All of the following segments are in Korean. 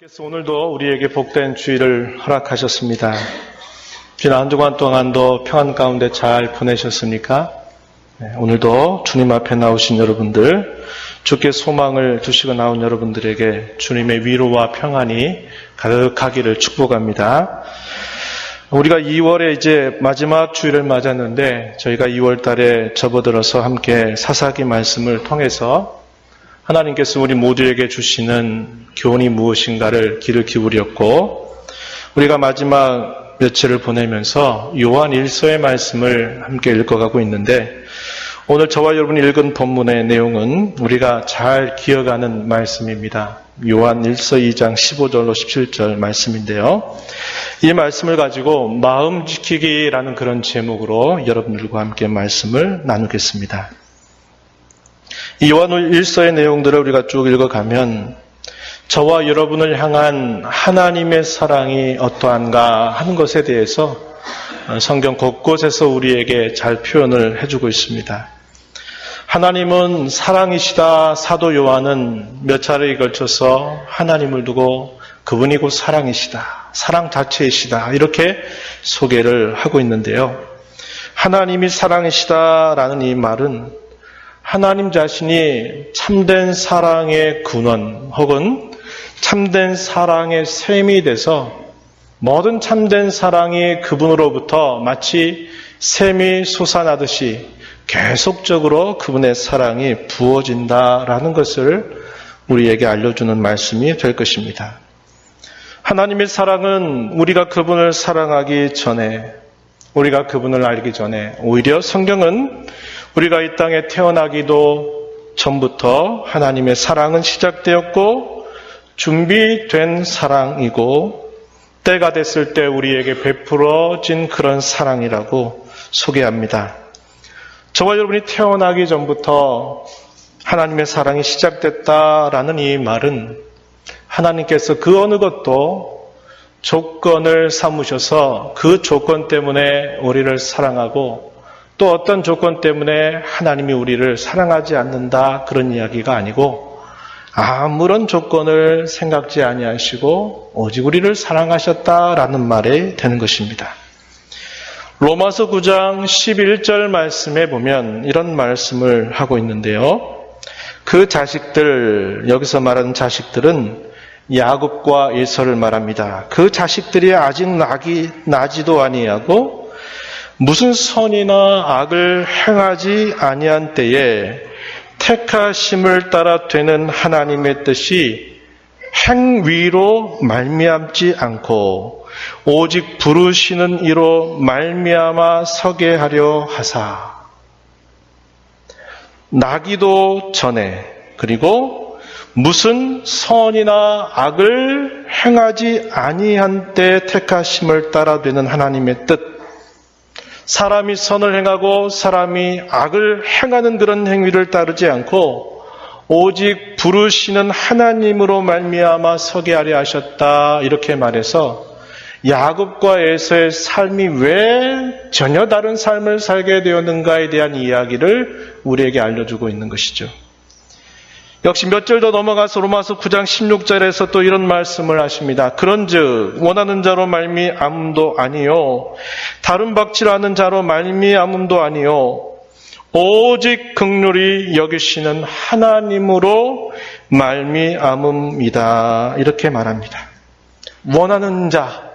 하나님께서 오늘도 우리에게 복된 주일을 허락하셨습니다. 지난 한 주간 동안도 평안 가운데 잘 보내셨습니까? 오늘도 주님 앞에 나오신 여러분들, 주께 소망을 두시고 나온 여러분들에게 주님의 위로와 평안이 가득하기를 축복합니다. 우리가 2월에 이제 마지막 주일을 맞았는데 저희가 2월 달에 접어들어서 함께 사사기 말씀을 통해서 하나님께서 우리 모두에게 주시는 교훈이 무엇인가를 귀를 기울였고, 우리가 마지막 며칠을 보내면서 요한 1서의 말씀을 함께 읽어가고 있는데, 오늘 저와 여러분이 읽은 본문의 내용은 우리가 잘 기억하는 말씀입니다. 요한 1서 2장 15절로 17절 말씀인데요. 이 말씀을 가지고 마음 지키기라는 그런 제목으로 여러분들과 함께 말씀을 나누겠습니다. 이 요한 1서의 내용들을 우리가 쭉 읽어가면 저와 여러분을 향한 하나님의 사랑이 어떠한가 하는 것에 대해서 성경 곳곳에서 우리에게 잘 표현을 해주고 있습니다. 하나님은 사랑이시다. 사도 요한은 몇 차례에 걸쳐서 하나님을 두고 그분이 곧 사랑이시다. 사랑 자체이시다. 이렇게 소개를 하고 있는데요. 하나님이 사랑이시다라는 이 말은 하나님 자신이 참된 사랑의 근원 혹은 참된 사랑의 샘이 돼서 모든 참된 사랑이 그분으로부터 마치 샘이 솟아나듯이 계속적으로 그분의 사랑이 부어진다라는 것을 우리에게 알려주는 말씀이 될 것입니다. 하나님의 사랑은 우리가 그분을 사랑하기 전에, 우리가 그분을 알기 전에, 오히려 성경은 우리가 이 땅에 태어나기도 전부터 하나님의 사랑은 시작되었고 준비된 사랑이고 때가 됐을 때 우리에게 베풀어진 그런 사랑이라고 소개합니다. 저와 여러분이 태어나기 전부터 하나님의 사랑이 시작됐다라는 이 말은 하나님께서 그 어느 것도 조건을 삼으셔서 그 조건 때문에 우리를 사랑하고 또 어떤 조건 때문에 하나님이 우리를 사랑하지 않는다 그런 이야기가 아니고 아무런 조건을 생각지 아니하시고 오직 우리를 사랑하셨다라는 말이 되는 것입니다. 로마서 9장 11절 말씀에 보면 이런 말씀을 하고 있는데요. 그 자식들, 여기서 말하는 자식들은 야곱과 에서를 말합니다. 그 자식들이 아직 나지도 아니하고 무슨 선이나 악을 행하지 아니한 때에 택하심을 따라 되는 하나님의 뜻이 행위로 말미암지 않고 오직 부르시는 이로 말미암아 서게 하려 하사. 나기도 전에 그리고 무슨 선이나 악을 행하지 아니한 때 택하심을 따라 되는 하나님의 뜻. 사람이 선을 행하고 사람이 악을 행하는 그런 행위를 따르지 않고 오직 부르시는 하나님으로 말미암아 서게 하려 하셨다. 이렇게 말해서 야곱과 에서의 삶이 왜 전혀 다른 삶을 살게 되었는가에 대한 이야기를 우리에게 알려주고 있는 것이죠. 역시 몇 절 더 넘어가서 로마서 9장 16절에서 또 이런 말씀을 하십니다. 그런즉 원하는 자로 말미암음도 아니요 다른 박질하는 자로 말미암음도 아니요 오직 긍휼히 여기시는 하나님으로 말미암음이다. 이렇게 말합니다. 원하는 자,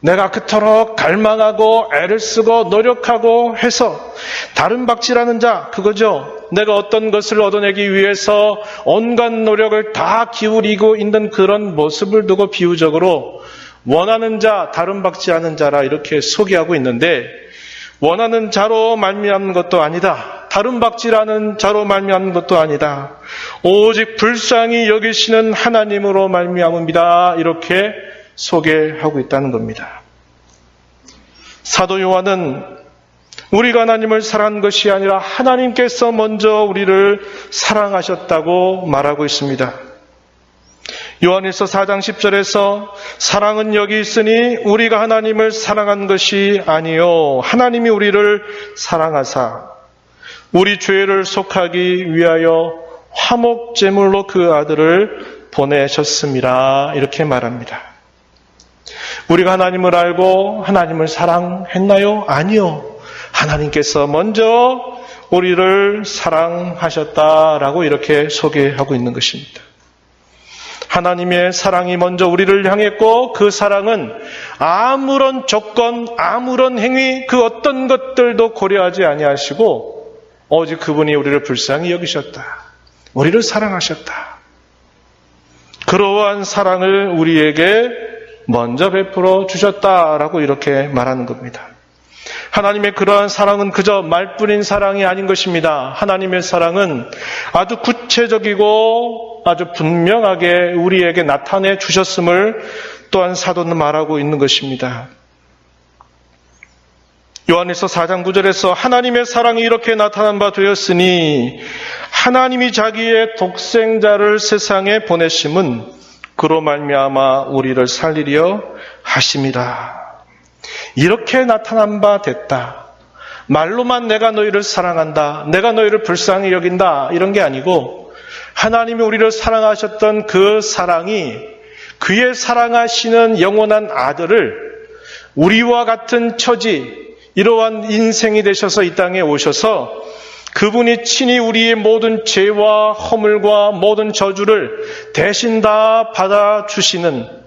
내가 그토록 갈망하고 애를 쓰고 노력하고 해서 다른 박질하는 자, 그거죠. 내가 어떤 것을 얻어내기 위해서 온갖 노력을 다 기울이고 있는 그런 모습을 두고 비유적으로 원하는 자, 다른 박질하는 자라 이렇게 소개하고 있는데 원하는 자로 말미암는 것도 아니다. 다른 박질하는 자로 말미암는 것도 아니다. 오직 불쌍히 여기시는 하나님으로 말미암음이다. 이렇게 소개하고 있다는 겁니다. 사도 요한은 우리가 하나님을 사랑한 것이 아니라 하나님께서 먼저 우리를 사랑하셨다고 말하고 있습니다. 요한일서 4장 10절에서 사랑은 여기 있으니 우리가 하나님을 사랑한 것이 아니요 하나님이 우리를 사랑하사 우리 죄를 속하기 위하여 화목제물로 그 아들을 보내셨음이라 이렇게 말합니다. 우리가 하나님을 알고 하나님을 사랑했나요? 아니요. 하나님께서 먼저 우리를 사랑하셨다라고 이렇게 소개하고 있는 것입니다. 하나님의 사랑이 먼저 우리를 향했고 그 사랑은 아무런 조건, 아무런 행위, 그 어떤 것들도 고려하지 아니하시고 오직 그분이 우리를 불쌍히 여기셨다. 우리를 사랑하셨다. 그러한 사랑을 우리에게 먼저 베풀어 주셨다라고 이렇게 말하는 겁니다. 하나님의 그러한 사랑은 그저 말뿐인 사랑이 아닌 것입니다. 하나님의 사랑은 아주 구체적이고 아주 분명하게 우리에게 나타내 주셨음을 또한 사도는 말하고 있는 것입니다. 요한일서 4장 9절에서 하나님의 사랑이 이렇게 나타난 바 되었으니 하나님이 자기의 독생자를 세상에 보내심은 그로 말미암아 우리를 살리려 하심이라. 이렇게 나타난 바 됐다. 말로만 내가 너희를 사랑한다. 내가 너희를 불쌍히 여긴다. 이런 게 아니고 하나님이 우리를 사랑하셨던 그 사랑이 그의 사랑하시는 영원한 아들을 우리와 같은 처지, 이러한 인생이 되셔서 이 땅에 오셔서 그분이 친히 우리의 모든 죄와 허물과 모든 저주를 대신 다 받아주시는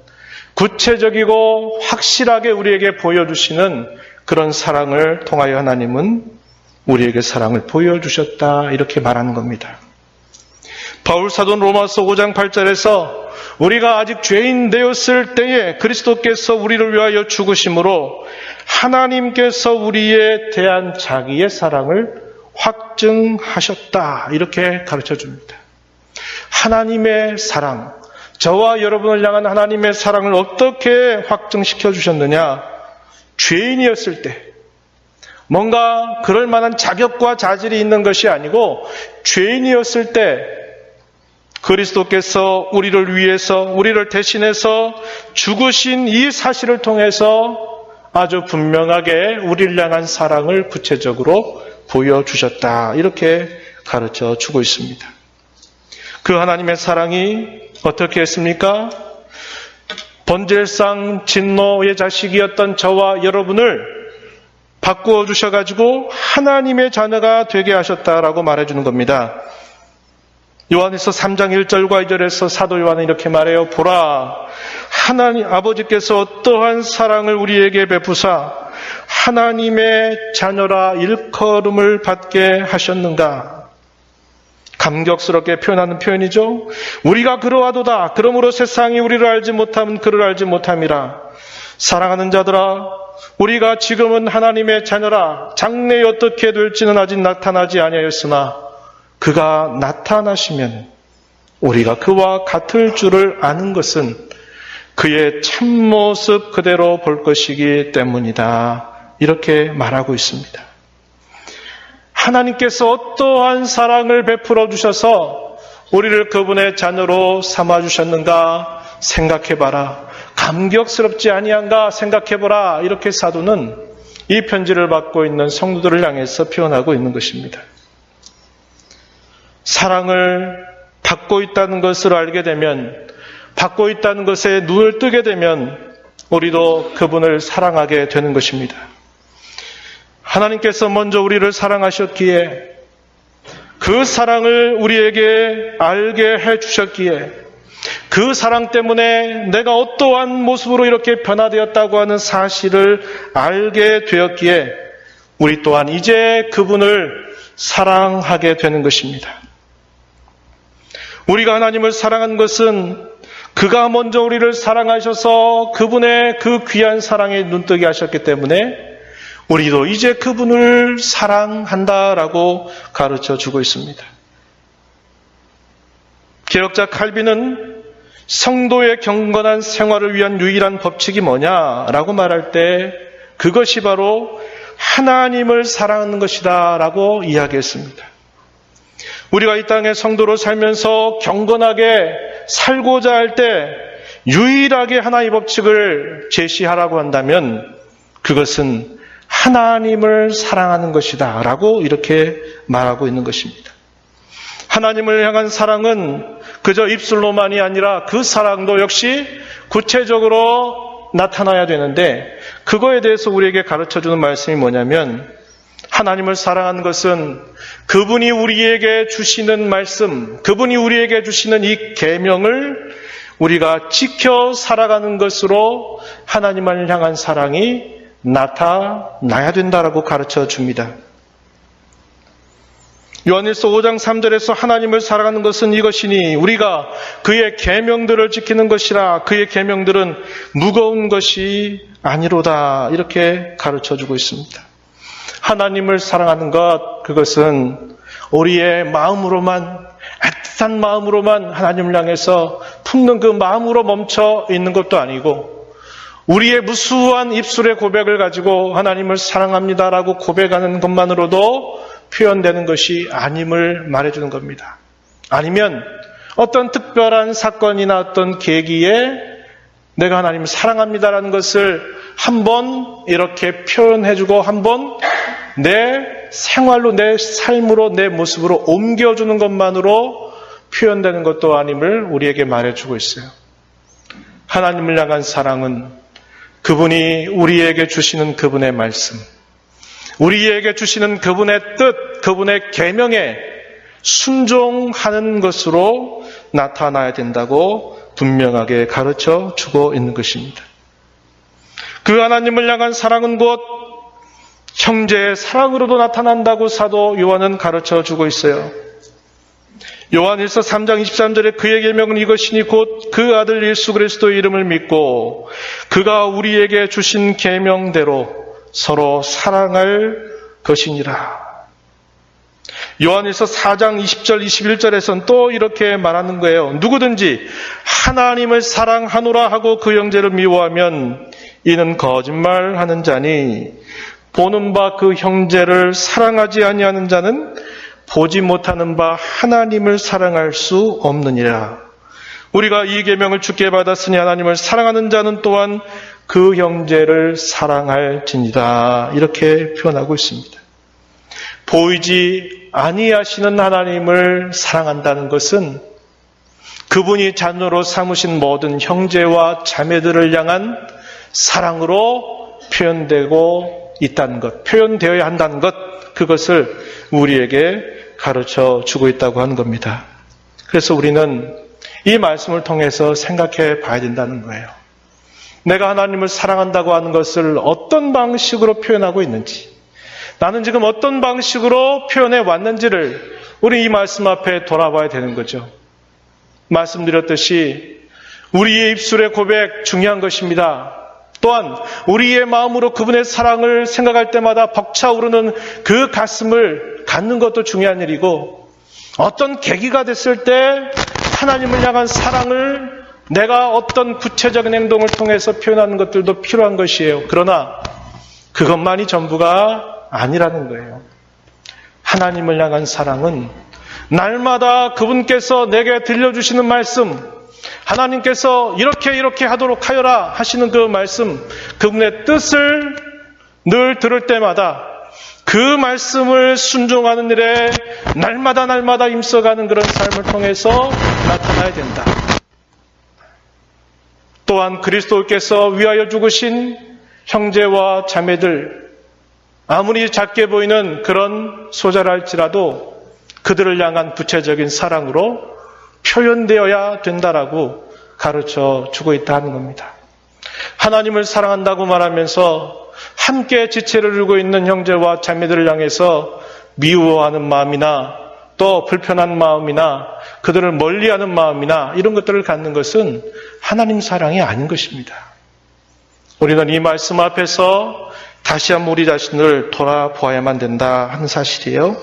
구체적이고 확실하게 우리에게 보여주시는 그런 사랑을 통하여 하나님은 우리에게 사랑을 보여주셨다 이렇게 말하는 겁니다. 바울 사도는 로마서 5장 8절에서 우리가 아직 죄인 되었을 때에 그리스도께서 우리를 위하여 죽으심으로 하나님께서 우리에 대한 자기의 사랑을 확증하셨다 이렇게 가르쳐줍니다. 하나님의 사랑, 저와 여러분을 향한 하나님의 사랑을 어떻게 확증시켜 주셨느냐? 죄인이었을 때 뭔가 그럴 만한 자격과 자질이 있는 것이 아니고 죄인이었을 때 그리스도께서 우리를 위해서 우리를 대신해서 죽으신 이 사실을 통해서 아주 분명하게 우리를 향한 사랑을 구체적으로 보여주셨다 이렇게 가르쳐 주고 있습니다. 그 하나님의 사랑이 어떻게 했습니까? 본질상 진노의 자식이었던 저와 여러분을 바꾸어 주셔가지고 하나님의 자녀가 되게 하셨다라고 말해주는 겁니다. 요한일서 3장 1절과 2절에서 사도 요한은 이렇게 말해요. 보라, 하나님 아버지께서 어떠한 사랑을 우리에게 베푸사 하나님의 자녀라 일컬음을 받게 하셨는가. 감격스럽게 표현하는 표현이죠. 우리가 그러하도다. 그러므로 세상이 우리를 알지 못하면 그를 알지 못함이라. 사랑하는 자들아, 우리가 지금은 하나님의 자녀라. 장래에 어떻게 될지는 아직 나타나지 아니하였으나 그가 나타나시면 우리가 그와 같을 줄을 아는 것은 그의 참모습 그대로 볼 것이기 때문이다. 이렇게 말하고 있습니다. 하나님께서 어떠한 사랑을 베풀어 주셔서 우리를 그분의 자녀로 삼아 주셨는가 생각해봐라. 감격스럽지 아니한가 생각해보라. 이렇게 사도는 이 편지를 받고 있는 성도들을 향해서 표현하고 있는 것입니다. 사랑을 받고 있다는 것을 알게 되면, 받고 있다는 것에 눈을 뜨게 되면 우리도 그분을 사랑하게 되는 것입니다. 하나님께서 먼저 우리를 사랑하셨기에 그 사랑을 우리에게 알게 해주셨기에 그 사랑 때문에 내가 어떠한 모습으로 이렇게 변화되었다고 하는 사실을 알게 되었기에 우리 또한 이제 그분을 사랑하게 되는 것입니다. 우리가 하나님을 사랑한 것은 그가 먼저 우리를 사랑하셔서 그분의 그 귀한 사랑에 눈뜨게 하셨기 때문에 우리도 이제 그분을 사랑한다라고 가르쳐 주고 있습니다. 개혁자 칼빈은 성도의 경건한 생활을 위한 유일한 법칙이 뭐냐라고 말할 때 그것이 바로 하나님을 사랑하는 것이다 라고 이야기했습니다. 우리가 이 땅에 성도로 살면서 경건하게 살고자 할 때 유일하게 하나의 법칙을 제시하라고 한다면 그것은 하나님을 사랑하는 것이다 라고 이렇게 말하고 있는 것입니다. 하나님을 향한 사랑은 그저 입술로만이 아니라 그 사랑도 역시 구체적으로 나타나야 되는데, 그거에 대해서 우리에게 가르쳐주는 말씀이 뭐냐면, 하나님을 사랑하는 것은 그분이 우리에게 주시는 말씀, 그분이 우리에게 주시는 이 계명을 우리가 지켜 살아가는 것으로 하나님을 향한 사랑이 나타나야 된다라고 가르쳐 줍니다. 요한일서 5장 3절에서 하나님을 사랑하는 것은 이것이니 우리가 그의 계명들을 지키는 것이라. 그의 계명들은 무거운 것이 아니로다. 이렇게 가르쳐주고 있습니다. 하나님을 사랑하는 것, 그것은 우리의 마음으로만, 애틋한 마음으로만 하나님을 향해서 품는 그 마음으로 멈춰 있는 것도 아니고, 우리의 무수한 입술의 고백을 가지고 하나님을 사랑합니다라고 고백하는 것만으로도 표현되는 것이 아님을 말해주는 겁니다. 아니면 어떤 특별한 사건이나 어떤 계기에 내가 하나님을 사랑합니다라는 것을 한번 이렇게 표현해주고 한번 내 생활로, 내 삶으로, 내 모습으로 옮겨주는 것만으로 표현되는 것도 아님을 우리에게 말해주고 있어요. 하나님을 향한 사랑은 그분이 우리에게 주시는 그분의 말씀, 우리에게 주시는 그분의 뜻, 그분의 계명에 순종하는 것으로 나타나야 된다고 분명하게 가르쳐 주고 있는 것입니다. 그 하나님을 향한 사랑은 곧 형제의 사랑으로도 나타난다고 사도 요한은 가르쳐 주고 있어요. 요한일서 3장 23절에 그의 계명은 이것이니 곧 그 아들 예수 그리스도의 이름을 믿고 그가 우리에게 주신 계명대로 서로 사랑할 것이니라. 요한일서 4장 20절 21절에서는 또 이렇게 말하는 거예요. 누구든지 하나님을 사랑하노라 하고 그 형제를 미워하면 이는 거짓말하는 자니 보는 바 그 형제를 사랑하지 아니하는 자는 보지 못하는 바 하나님을 사랑할 수 없느니라. 우리가 이 계명을 주께 받았으니 하나님을 사랑하는 자는 또한 그 형제를 사랑할지니라. 이렇게 표현하고 있습니다. 보이지 아니하시는 하나님을 사랑한다는 것은 그분이 자녀로 삼으신 모든 형제와 자매들을 향한 사랑으로 표현되고 있다는 것, 표현되어야 한다는 것, 그것을 우리에게 가르쳐 주고 있다고 하는 겁니다. 그래서 우리는 이 말씀을 통해서 생각해 봐야 된다는 거예요. 내가 하나님을 사랑한다고 하는 것을 어떤 방식으로 표현하고 있는지, 나는 지금 어떤 방식으로 표현해 왔는지를 우리 이 말씀 앞에 돌아봐야 되는 거죠. 말씀드렸듯이 우리의 입술의 고백 중요한 것입니다. 또한 우리의 마음으로 그분의 사랑을 생각할 때마다 벅차오르는 그 가슴을 갖는 것도 중요한 일이고, 어떤 계기가 됐을 때 하나님을 향한 사랑을 내가 어떤 구체적인 행동을 통해서 표현하는 것들도 필요한 것이에요. 그러나 그것만이 전부가 아니라는 거예요. 하나님을 향한 사랑은 날마다 그분께서 내게 들려주시는 말씀, 하나님께서 이렇게 하도록 하여라 하시는 그 말씀, 그분의 뜻을 늘 들을 때마다 그 말씀을 순종하는 일에 날마다 힘써가는 그런 삶을 통해서 나타나야 된다. 또한 그리스도께서 위하여 죽으신 형제와 자매들, 아무리 작게 보이는 그런 소자랄지라도 그들을 향한 구체적인 사랑으로 표현되어야 된다라고 가르쳐 주고 있다 하는 겁니다. 하나님을 사랑한다고 말하면서 함께 지체를 이루고 있는 형제와 자매들을 향해서 미워하는 마음이나 또 불편한 마음이나 그들을 멀리하는 마음이나 이런 것들을 갖는 것은 하나님 사랑이 아닌 것입니다. 우리는 이 말씀 앞에서 다시 한번 우리 자신을 돌아보아야만 된다 하는 사실이에요.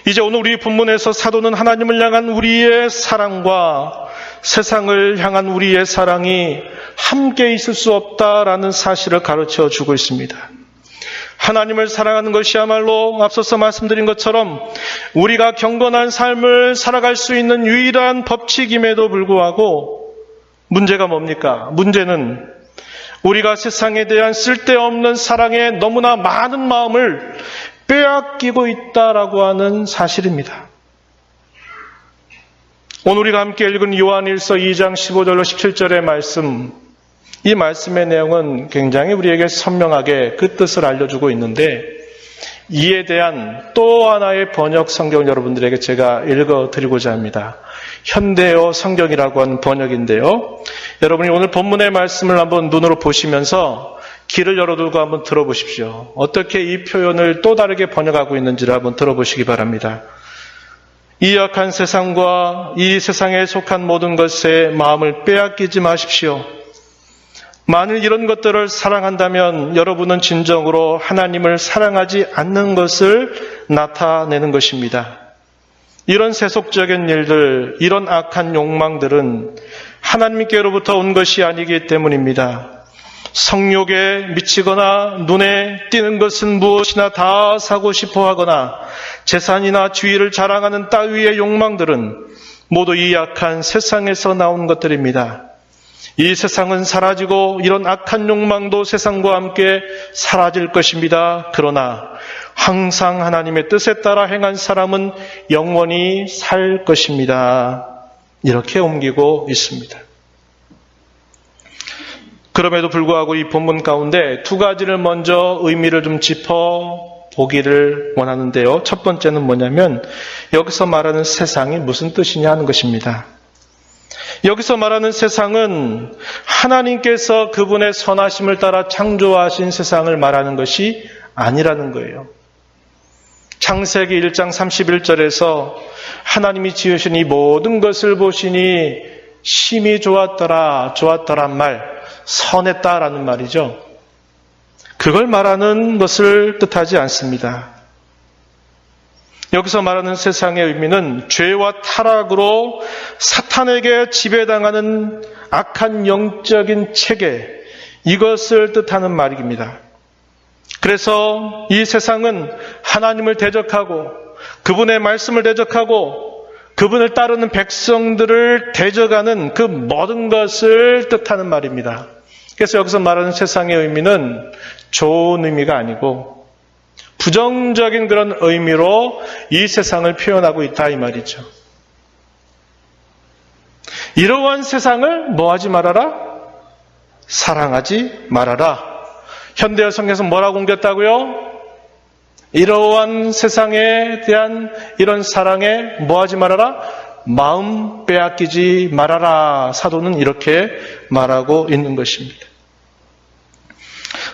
이제 오늘 우리 본문에서 사도는 하나님을 향한 우리의 사랑과 세상을 향한 우리의 사랑이 함께 있을 수 없다라는 사실을 가르쳐 주고 있습니다. 하나님을 사랑하는 것이야말로 앞서서 말씀드린 것처럼 우리가 경건한 삶을 살아갈 수 있는 유일한 법칙임에도 불구하고 문제가 뭡니까? 문제는 우리가 세상에 대한 쓸데없는 사랑에 너무나 많은 마음을 빼앗기고 있다라고 하는 사실입니다. 오늘 우리가 함께 읽은 요한일서 2장 15절로 17절의 말씀, 이 말씀의 내용은 굉장히 우리에게 선명하게 그 뜻을 알려주고 있는데, 이에 대한 또 하나의 번역 성경을 여러분들에게 제가 읽어드리고자 합니다. 현대어 성경이라고 하는 번역인데요. 여러분이 오늘 본문의 말씀을 한번 눈으로 보시면서 귀를 열어두고 한번 들어보십시오. 어떻게 이 표현을 또 다르게 번역하고 있는지를 한번 들어보시기 바랍니다. 이 악한 세상과 이 세상에 속한 모든 것에 마음을 빼앗기지 마십시오. 만일 이런 것들을 사랑한다면 여러분은 진정으로 하나님을 사랑하지 않는 것을 나타내는 것입니다. 이런 세속적인 일들, 이런 악한 욕망들은 하나님께로부터 온 것이 아니기 때문입니다. 성욕에 미치거나 눈에 띄는 것은 무엇이나 다 사고 싶어 하거나 재산이나 주의를 자랑하는 따위의 욕망들은 모두 이 악한 세상에서 나온 것들입니다. 이 세상은 사라지고 이런 악한 욕망도 세상과 함께 사라질 것입니다. 그러나 항상 하나님의 뜻에 따라 행한 사람은 영원히 살 것입니다. 이렇게 옮기고 있습니다. 그럼에도 불구하고 이 본문 가운데 두 가지를 먼저 의미를 좀 짚어보기를 원하는데요. 첫 번째는 뭐냐면 여기서 말하는 세상이 무슨 뜻이냐 하는 것입니다. 여기서 말하는 세상은 하나님께서 그분의 선하심을 따라 창조하신 세상을 말하는 것이 아니라는 거예요. 창세기 1장 31절에서 하나님이 지으신 이 모든 것을 보시니 심히 좋았더란 말, 선했다라는 말이죠. 그걸 말하는 것을 뜻하지 않습니다. 여기서 말하는 세상의 의미는 죄와 타락으로 사탄에게 지배당하는 악한 영적인 체계, 이것을 뜻하는 말입니다. 그래서 이 세상은 하나님을 대적하고 그분의 말씀을 대적하고 그분을 따르는 백성들을 대적하는 그 모든 것을 뜻하는 말입니다. 그래서 여기서 말하는 세상의 의미는 좋은 의미가 아니고 부정적인 그런 의미로 이 세상을 표현하고 있다 이 말이죠. 이러한 세상을 뭐하지 말아라? 사랑하지 말아라. 현대어 성경에서 뭐라고 옮겼다고요? 이러한 세상에 대한 이런 사랑에 뭐하지 말아라? 마음 빼앗기지 말아라. 사도는 이렇게 말하고 있는 것입니다.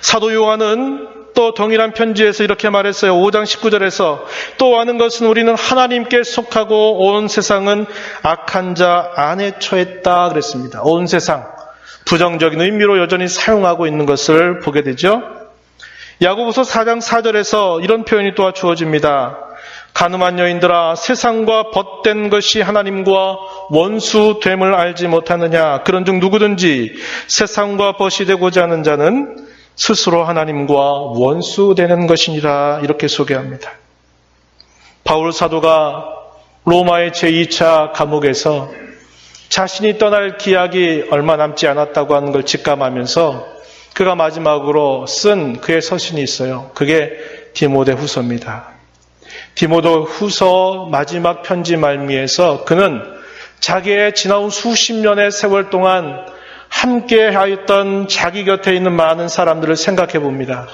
사도 요한은 또 동일한 편지에서 이렇게 말했어요. 5장 19절에서 또 아는 것은 우리는 하나님께 속하고 온 세상은 악한 자 안에 처했다 그랬습니다. 온 세상, 부정적인 의미로 여전히 사용하고 있는 것을 보게 되죠. 야고보서 4장 4절에서 이런 표현이 또 주어집니다. 간음한 여인들아, 세상과 벗된 것이 하나님과 원수됨을 알지 못하느냐. 그런즉 누구든지 세상과 벗이 되고자 하는 자는 스스로 하나님과 원수되는 것이니라. 이렇게 소개합니다. 바울 사도가 로마의 제2차 감옥에서 자신이 떠날 기약이 얼마 남지 않았다고 하는 걸 직감하면서 그가 마지막으로 쓴 그의 서신이 있어요. 그게 디모데후서입니다. 디모데후서 마지막 편지 말미에서 그는 자기의 지나온 수십 년의 세월 동안 함께 하였던 자기 곁에 있는 많은 사람들을 생각해 봅니다.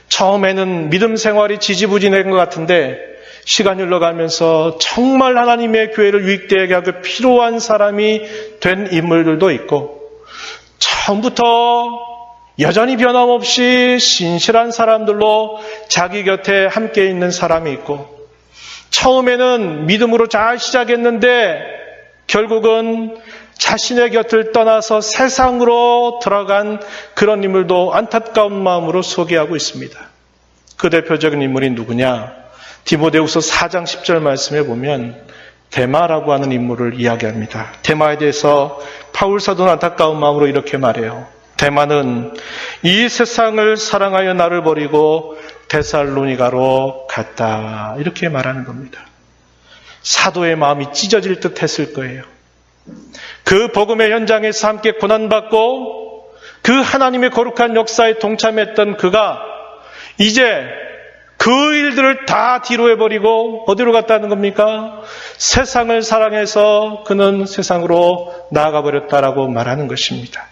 처음에는 믿음 생활이 지지부진한 것 같은데 시간이 흘러가면서 정말 하나님의 교회를 유익되게 하기 필요한 사람이 된 인물들도 있고, 처음부터 여전히 변함없이 신실한 사람들로 자기 곁에 함께 있는 사람이 있고, 처음에는 믿음으로 잘 시작했는데 결국은 자신의 곁을 떠나서 세상으로 들어간 그런 인물도 안타까운 마음으로 소개하고 있습니다. 그 대표적인 인물이 누구냐? 디모데후서 4장 10절 말씀에 보면 데마라고 하는 인물을 이야기합니다. 데마에 대해서 바울 사도는 안타까운 마음으로 이렇게 말해요. 데마는 이 세상을 사랑하여 나를 버리고 데살로니가로 갔다. 이렇게 말하는 겁니다. 사도의 마음이 찢어질 듯 했을 거예요. 그 복음의 현장에서 함께 고난받고 그 하나님의 거룩한 역사에 동참했던 그가 이제 그 그 일들을 다 뒤로 해버리고 어디로 갔다는 겁니까? 세상을 사랑해서 그는 세상으로 나아가 버렸다라고 말하는 것입니다.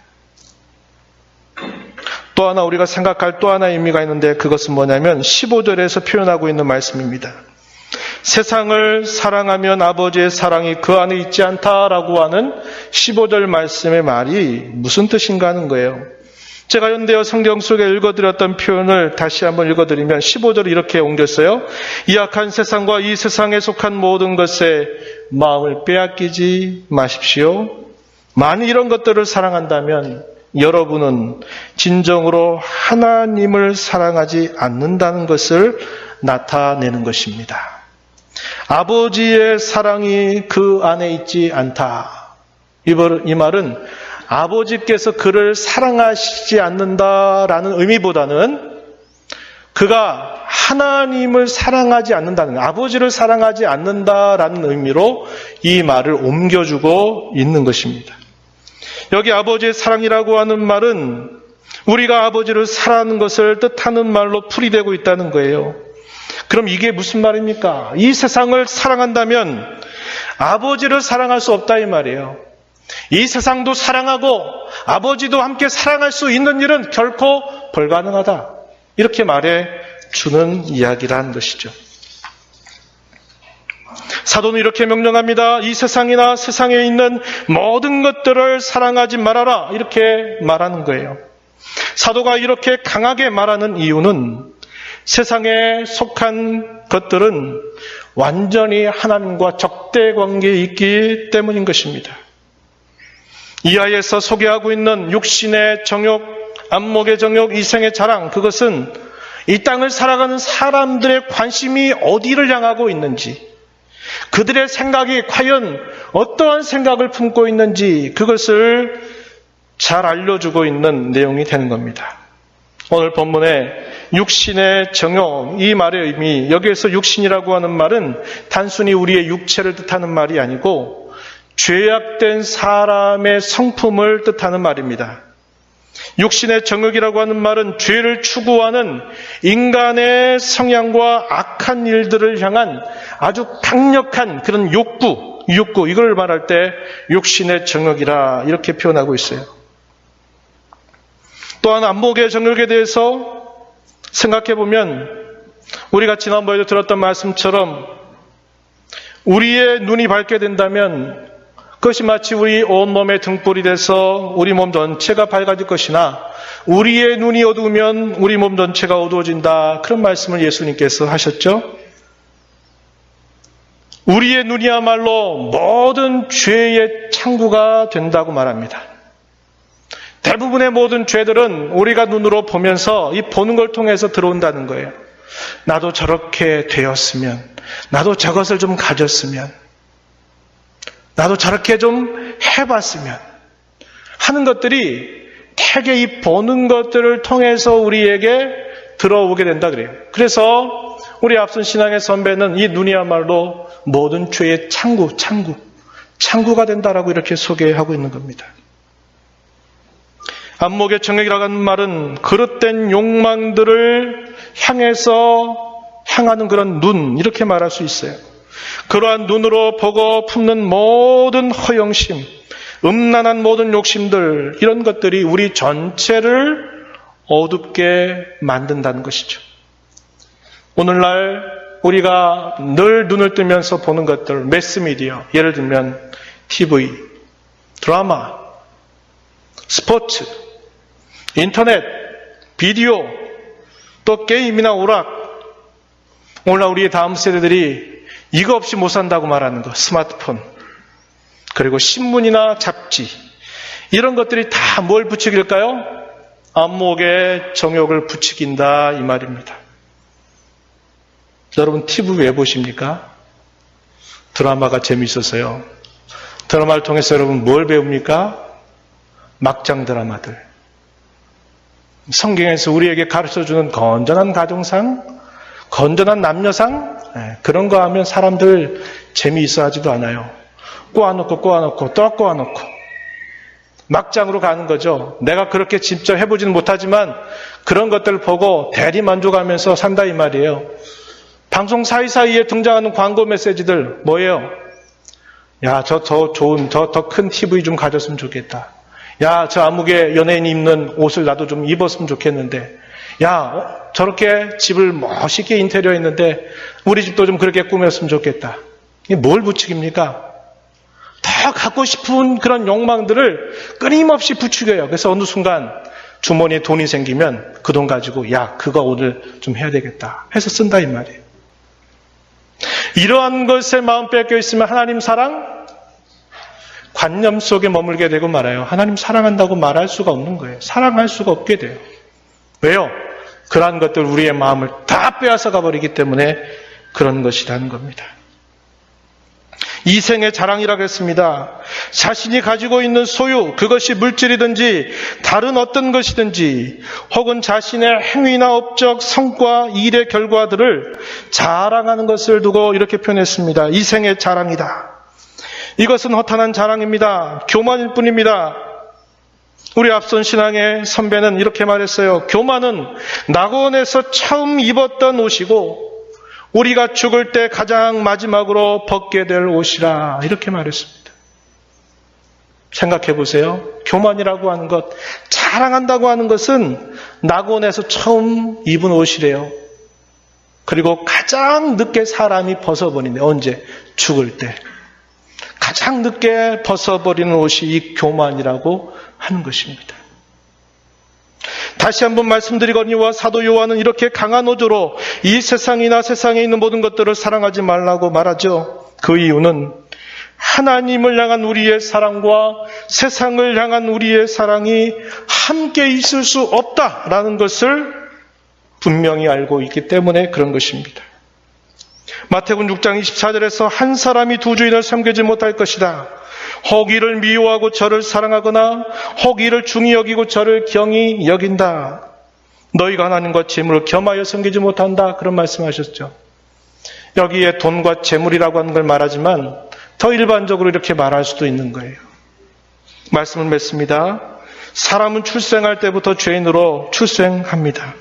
또 하나 우리가 생각할 또 하나의 의미가 있는데 그것은 뭐냐면 15절에서 표현하고 있는 말씀입니다. 세상을 사랑하면 아버지의 사랑이 그 안에 있지 않다라고 하는 15절 말씀의 말이 무슨 뜻인가 하는 거예요. 제가 현대어 성경 속에 읽어드렸던 표현을 다시 한번 읽어드리면 15절을 이렇게 옮겼어요. 이 악한 세상과 이 세상에 속한 모든 것에 마음을 빼앗기지 마십시오. 만일 이런 것들을 사랑한다면 여러분은 진정으로 하나님을 사랑하지 않는다는 것을 나타내는 것입니다. 아버지의 사랑이 그 안에 있지 않다. 이 말은 아버지께서 그를 사랑하시지 않는다라는 의미보다는 그가 하나님을 사랑하지 않는다는, 아버지를 사랑하지 않는다라는 의미로 이 말을 옮겨주고 있는 것입니다. 여기 아버지의 사랑이라고 하는 말은 우리가 아버지를 사랑하는 것을 뜻하는 말로 풀이되고 있다는 거예요. 그럼 이게 무슨 말입니까? 이 세상을 사랑한다면 아버지를 사랑할 수 없다 이 말이에요. 이 세상도 사랑하고 아버지도 함께 사랑할 수 있는 일은 결코 불가능하다. 이렇게 말해 주는 이야기라는 것이죠. 사도는 이렇게 명령합니다. 이 세상이나 세상에 있는 모든 것들을 사랑하지 말아라. 이렇게 말하는 거예요. 사도가 이렇게 강하게 말하는 이유는 세상에 속한 것들은 완전히 하나님과 적대 관계에 있기 때문인 것입니다. 이하에서 소개하고 있는 육신의 정욕, 안목의 정욕, 이생의 자랑, 그것은 이 땅을 살아가는 사람들의 관심이 어디를 향하고 있는지, 그들의 생각이 과연 어떠한 생각을 품고 있는지 그것을 잘 알려주고 있는 내용이 되는 겁니다. 오늘 본문에 육신의 정욕, 이 말의 의미, 여기에서 육신이라고 하는 말은 단순히 우리의 육체를 뜻하는 말이 아니고 죄악된 사람의 성품을 뜻하는 말입니다. 육신의 정욕이라고 하는 말은 죄를 추구하는 인간의 성향과 악한 일들을 향한 아주 강력한 그런 욕구, 이걸 말할 때 육신의 정욕이라 이렇게 표현하고 있어요. 또한 안목의 정욕에 대해서 생각해 보면 우리가 지난번에도 들었던 말씀처럼 우리의 눈이 밝게 된다면 그것이 마치 우리 온몸의 등불이 돼서 우리 몸 전체가 밝아질 것이나 우리의 눈이 어두우면 우리 몸 전체가 어두워진다. 그런 말씀을 예수님께서 하셨죠. 우리의 눈이야말로 모든 죄의 창구가 된다고 말합니다. 대부분의 모든 죄들은 우리가 눈으로 보면서 이 보는 걸 통해서 들어온다는 거예요. 나도 저렇게 되었으면, 나도 저것을 좀 가졌으면, 나도 저렇게 좀 해봤으면 하는 것들이 되게 이 보는 것들을 통해서 우리에게 들어오게 된다 그래요. 그래서 우리 앞선 신앙의 선배는 이 눈이야말로 모든 죄의 창구가 된다라고 이렇게 소개하고 있는 겁니다. 안목의 정욕이라고 하는 말은 그릇된 욕망들을 향하는 그런 눈, 이렇게 말할 수 있어요. 그러한 눈으로 보고 품는 모든 허영심, 음란한 모든 욕심들, 이런 것들이 우리 전체를 어둡게 만든다는 것이죠. 오늘날 우리가 늘 눈을 뜨면서 보는 것들, 매스미디어, 예를 들면 TV, 드라마, 스포츠, 인터넷, 비디오, 또 게임이나 오락, 오늘날 우리의 다음 세대들이 이거 없이 못 산다고 말하는 거, 스마트폰, 그리고 신문이나 잡지, 이런 것들이 다 뭘 부추길까요? 안목의 정욕을 부추긴다 이 말입니다. 여러분 TV 왜 보십니까? 드라마가 재미있어서요. 드라마를 통해서 여러분 뭘 배웁니까? 막장 드라마들. 성경에서 우리에게 가르쳐주는 건전한 가정상, 건전한 남녀상, 그런 거 하면 사람들 재미있어 하지도 않아요. 꼬아놓고 또 꼬아놓고 막장으로 가는 거죠. 내가 그렇게 직접 해보지는 못하지만 그런 것들을 보고 대리만족하면서 산다 이 말이에요. 방송 사이사이에 등장하는 광고 메시지들 뭐예요? 야, 저 더 좋은, 더 큰 TV 좀 가졌으면 좋겠다. 야, 저 아무개 연예인이 입는 옷을 나도 좀 입었으면 좋겠는데. 야, 저렇게 집을 멋있게 인테리어 했는데 우리 집도 좀 그렇게 꾸몄으면 좋겠다. 이게 뭘 부추깁니까? 더 갖고 싶은 그런 욕망들을 끊임없이 부추겨요. 그래서 어느 순간 주머니에 돈이 생기면 그 돈 가지고 야, 그거 오늘 좀 해야 되겠다 해서 쓴다 이 말이에요. 이러한 것에 마음 뺏겨 있으면 하나님 사랑 관념 속에 머물게 되고 말아요. 하나님 사랑한다고 말할 수가 없는 거예요. 사랑할 수가 없게 돼요. 왜요? 그러한 것들 우리의 마음을 다 빼앗아 가버리기 때문에 그런 것이라는 겁니다. 이생의 자랑이라고 했습니다. 자신이 가지고 있는 소유, 그것이 물질이든지 다른 어떤 것이든지 혹은 자신의 행위나 업적, 성과, 일의 결과들을 자랑하는 것을 두고 이렇게 표현했습니다. 이생의 자랑이다. 이것은 허탄한 자랑입니다. 교만일 뿐입니다. 우리 앞선 신앙의 선배는 이렇게 말했어요. 교만은 낙원에서 처음 입었던 옷이고 우리가 죽을 때 가장 마지막으로 벗게 될 옷이라 이렇게 말했습니다. 생각해 보세요. 교만이라고 하는 것, 자랑한다고 하는 것은 낙원에서 처음 입은 옷이래요. 그리고 가장 늦게 사람이 벗어버리네. 언제? 죽을 때. 가장 늦게 벗어버리는 옷이 이 교만이라고 하는 것입니다. 다시 한번 말씀드리거니와 사도 요한은 이렇게 강한 어조로 이 세상이나 세상에 있는 모든 것들을 사랑하지 말라고 말하죠. 그 이유는 하나님을 향한 우리의 사랑과 세상을 향한 우리의 사랑이 함께 있을 수 없다라는 것을 분명히 알고 있기 때문에 그런 것입니다. 마태복음 6장 24절에서 한 사람이 두 주인을 섬기지 못할 것이다. 혹 이를 미워하고 저를 사랑하거나 혹 이를 중히 여기고 저를 경히 여긴다. 너희가 하나님과 재물을 겸하여 섬기지 못한다. 그런 말씀하셨죠. 여기에 돈과 재물이라고 하는 걸 말하지만 더 일반적으로 이렇게 말할 수도 있는 거예요. 말씀을 맺습니다. 사람은 출생할 때부터 죄인으로 출생합니다.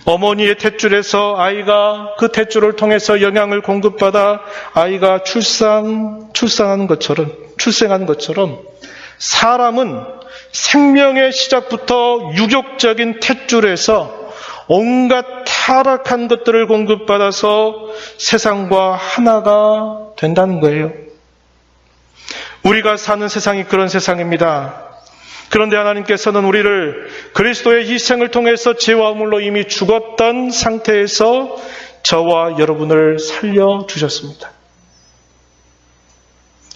어머니의 탯줄에서 아이가 그 탯줄을 통해서 영양을 공급받아 아이가 출생하는 것처럼 사람은 생명의 시작부터 유격적인 탯줄에서 온갖 타락한 것들을 공급받아서 세상과 하나가 된다는 거예요. 우리가 사는 세상이 그런 세상입니다. 그런데 하나님께서는 우리를 그리스도의 희생을 통해서 죄와 허물로 이미 죽었던 상태에서 저와 여러분을 살려주셨습니다.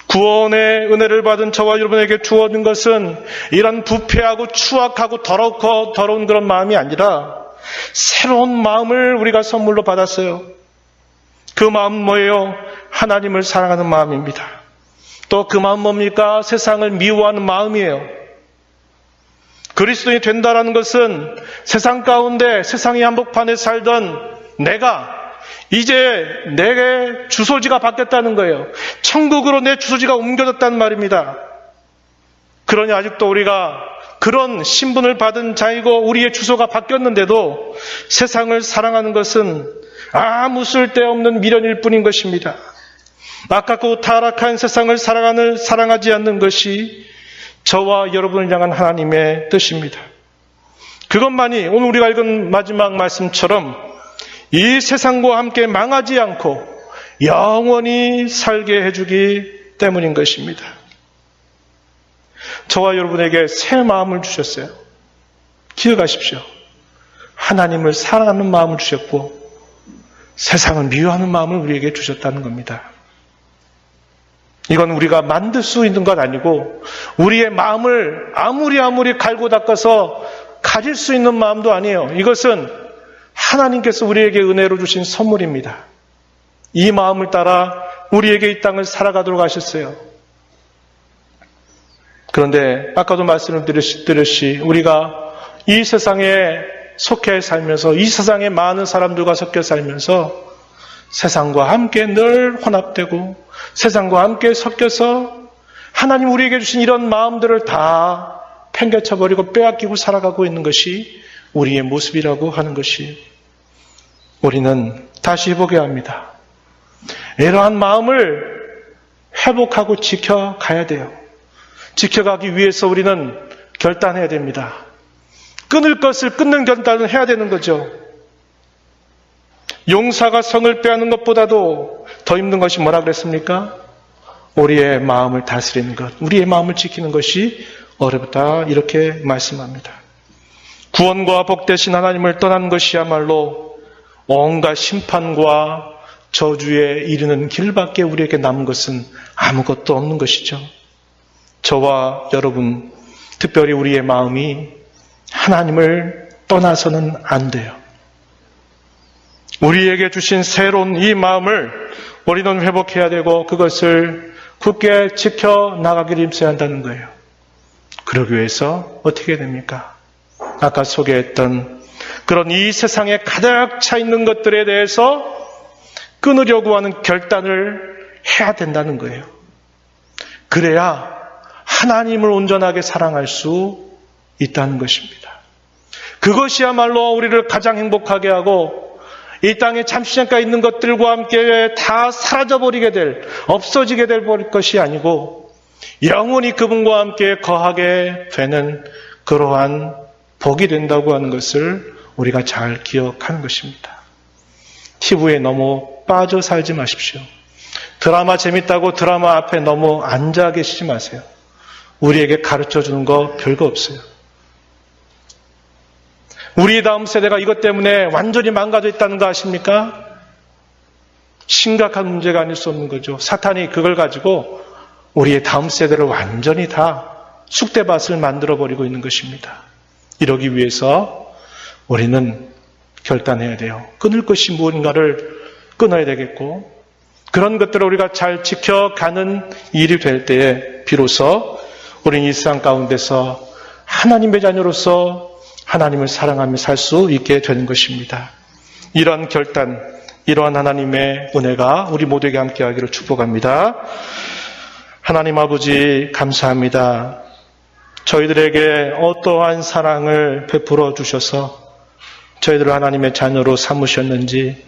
구원의 은혜를 받은 저와 여러분에게 주어진 것은 이런 부패하고 추악하고 더러운 그런 마음이 아니라 새로운 마음을 우리가 선물로 받았어요. 그 마음은 뭐예요? 하나님을 사랑하는 마음입니다. 또 그 마음 뭡니까? 세상을 미워하는 마음이에요. 그리스도인이 된다라는 것은 세상 가운데 세상의 한복판에 살던 내가 이제 내 주소지가 바뀌었다는 거예요. 천국으로 내 주소지가 옮겨졌다는 말입니다. 그러니 아직도 우리가 그런 신분을 받은 자이고 우리의 주소가 바뀌었는데도 세상을 사랑하는 것은 아무 쓸데없는 미련일 뿐인 것입니다. 아깝고 타락한 세상을 사랑하지 않는 것이 저와 여러분을 향한 하나님의 뜻입니다. 그것만이 오늘 우리가 읽은 마지막 말씀처럼 이 세상과 함께 망하지 않고 영원히 살게 해주기 때문인 것입니다. 저와 여러분에게 새 마음을 주셨어요. 기억하십시오. 하나님을 사랑하는 마음을 주셨고 세상을 미워하는 마음을 우리에게 주셨다는 겁니다. 이건 우리가 만들 수 있는 것 아니고 우리의 마음을 아무리 갈고 닦아서 가질 수 있는 마음도 아니에요. 이것은 하나님께서 우리에게 은혜로 주신 선물입니다. 이 마음을 따라 우리에게 이 땅을 살아가도록 하셨어요. 그런데 아까도 말씀을 드렸듯이 우리가 이 세상에 속해 살면서 이 세상에 많은 사람들과 섞여 살면서 세상과 함께 늘 혼합되고 세상과 함께 섞여서 하나님 우리에게 주신 이런 마음들을 다 팽개쳐버리고 빼앗기고 살아가고 있는 것이 우리의 모습이라고 하는 것이, 우리는 다시 해보게 합니다. 이러한 마음을 회복하고 지켜가야 돼요. 지켜가기 위해서 우리는 결단해야 됩니다. 끊을 것을 끊는 결단을 해야 되는 거죠. 용사가 성을 빼앗는 것보다도 더 힘든 것이 뭐라 그랬습니까? 우리의 마음을 다스리는 것, 우리의 마음을 지키는 것이 어렵다, 이렇게 말씀합니다. 구원과 복 대신 하나님을 떠난 것이야말로 온갖 심판과 저주에 이르는 길밖에 우리에게 남은 것은 아무것도 없는 것이죠. 저와 여러분, 특별히 우리의 마음이 하나님을 떠나서는 안 돼요. 우리에게 주신 새로운 이 마음을 우리는 회복해야 되고 그것을 굳게 지켜나가기를 힘써야 한다는 거예요. 그러기 위해서 어떻게 해야 됩니까? 아까 소개했던 그런 이 세상에 가득 차 있는 것들에 대해서 끊으려고 하는 결단을 해야 된다는 거예요. 그래야 하나님을 온전하게 사랑할 수 있다는 것입니다. 그것이야말로 우리를 가장 행복하게 하고 이 땅에 잠시 잠깐 있는 것들과 함께 다 사라져버리게 될, 없어지게 될 것이 아니고 영원히 그분과 함께 거하게 되는 그러한 복이 된다고 하는 것을 우리가 잘 기억하는 것입니다. TV에 너무 빠져 살지 마십시오. 드라마 재밌다고 드라마 앞에 너무 앉아 계시지 마세요. 우리에게 가르쳐주는 거 별거 없어요. 우리 다음 세대가 이것 때문에 완전히 망가져 있다는 거 아십니까? 심각한 문제가 아닐 수 없는 거죠. 사탄이 그걸 가지고 우리의 다음 세대를 완전히 다 쑥대밭을 만들어버리고 있는 것입니다. 이러기 위해서 우리는 결단해야 돼요. 끊을 것이 무언가를 끊어야 되겠고, 그런 것들을 우리가 잘 지켜가는 일이 될 때에 비로소 우리는 이 세상 가운데서 하나님의 자녀로서 하나님을 사랑하며 살 수 있게 되는 것입니다. 이러한 결단, 이러한 하나님의 은혜가 우리 모두에게 함께하기를 축복합니다. 하나님 아버지 감사합니다. 저희들에게 어떠한 사랑을 베풀어 주셔서 저희들을 하나님의 자녀로 삼으셨는지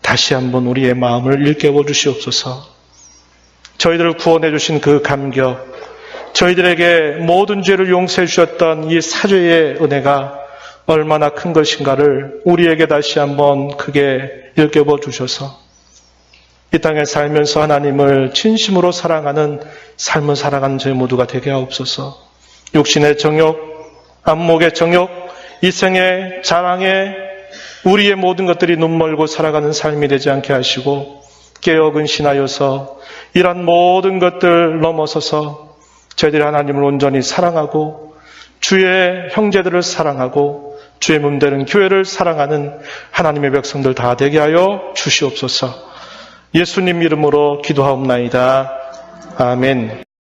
다시 한번 우리의 마음을 일깨워 주시옵소서. 저희들을 구원해 주신 그 감격, 저희들에게 모든 죄를 용서해 주셨던 이 사죄의 은혜가 얼마나 큰 것인가를 우리에게 다시 한번 크게 일깨워 주셔서 이 땅에 살면서 하나님을 진심으로 사랑하는 삶을 살아가는 저희 모두가 되게 하옵소서. 육신의 정욕, 안목의 정욕, 이생의 자랑에 우리의 모든 것들이 눈멀고 살아가는 삶이 되지 않게 하시고 깨어 근신하여서 이런 모든 것들 넘어서서 저희들이 하나님을 온전히 사랑하고 주의 형제들을 사랑하고 주의 몸되는 교회를 사랑하는 하나님의 백성들 다 되게 하여 주시옵소서. 예수님 이름으로 기도하옵나이다. 아멘.